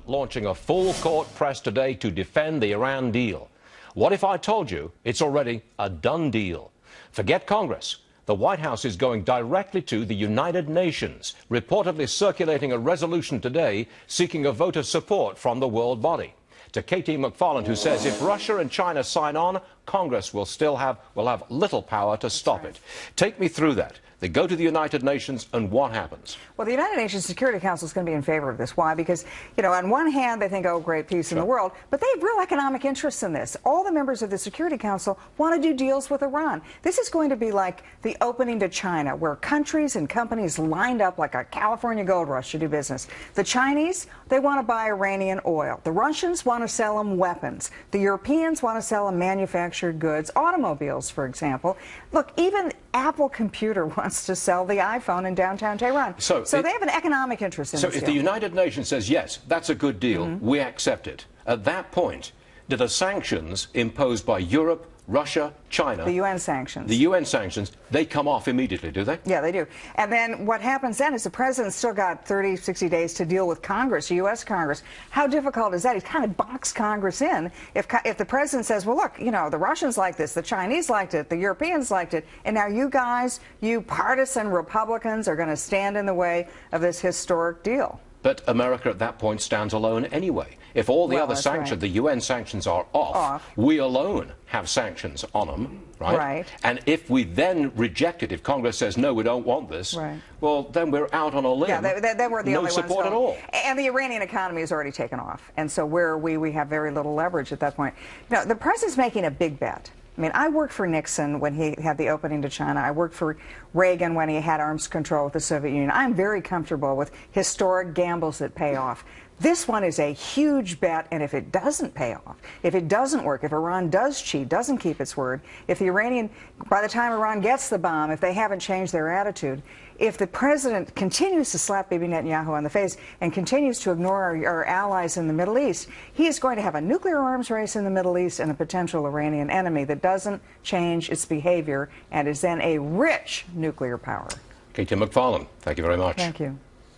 Launching a full-court press today to defend the Iran deal. What if I told you it's already a done deal? Forget Congress. The White House is going directly to the United Nations, reportedly circulating a resolution today seeking a vote of support from the world body. To Katie McFarland, who says if Russia and China sign on, Congress will have little power to stop it. Take me through that. They go to the United Nations, and what happens? Well, the United Nations Security Council is going to be in favor of this. Why? Because, you know, on one hand, they think, oh, great peace in the world, but they have real economic interests in this. All the members of the Security Council want to do deals with Iran. This is going to be like the opening to China, where countries and companies lined up like a California gold rush to do business. The Chinese, they want to buy Iranian oil. The Russians want to sell them weapons. The Europeans want to sell them manufactured goods, automobiles, for example. Look, even Apple Computer wants to sell the iPhone in downtown Tehran. So they have an economic interest in this deal. So if the United Nations says, yes, that's a good deal, we accept it, at that point, do the sanctions imposed by Europe, Russia, China, the UN sanctions, they come off immediately, do they? Yeah, they do. And then what happens then is the president's still got 30, 60 days to deal with Congress, U.S. Congress. How difficult is that? He's kind of boxed Congress in. If the president says, well, look, you know, the Russians like this, the Chinese liked it, the Europeans liked it, and now you guys, you partisan Republicans, are going to stand in the way of this historic deal. But America at that point stands alone anyway. If all the other sanctions, the UN sanctions, are off, we alone have sanctions on them, right? And if we then reject it, if Congress says, no, we don't want this, well, then we're out on a limb. Yeah, then we're the only ones. No support at all. And the Iranian economy has already taken off. And so where are we? We have very little leverage at that point. Now, the president's making a big bet. I mean, I worked for Nixon when he had the opening to China. I worked for Reagan when he had arms control with the Soviet Union. I'm very comfortable with historic gambles that pay off. This one is a huge bet, and if it doesn't pay off, if it doesn't work, if Iran does cheat, doesn't keep its word, if the Iranian, by the time Iran gets the bomb, if they haven't changed their attitude, if the president continues to slap Bibi Netanyahu on the face and continues to ignore our allies in the Middle East, he is going to have a nuclear arms race in the Middle East and a potential Iranian enemy that doesn't change its behavior and is then a rich nuclear power. Katie McFarland, thank you very much. Thank you.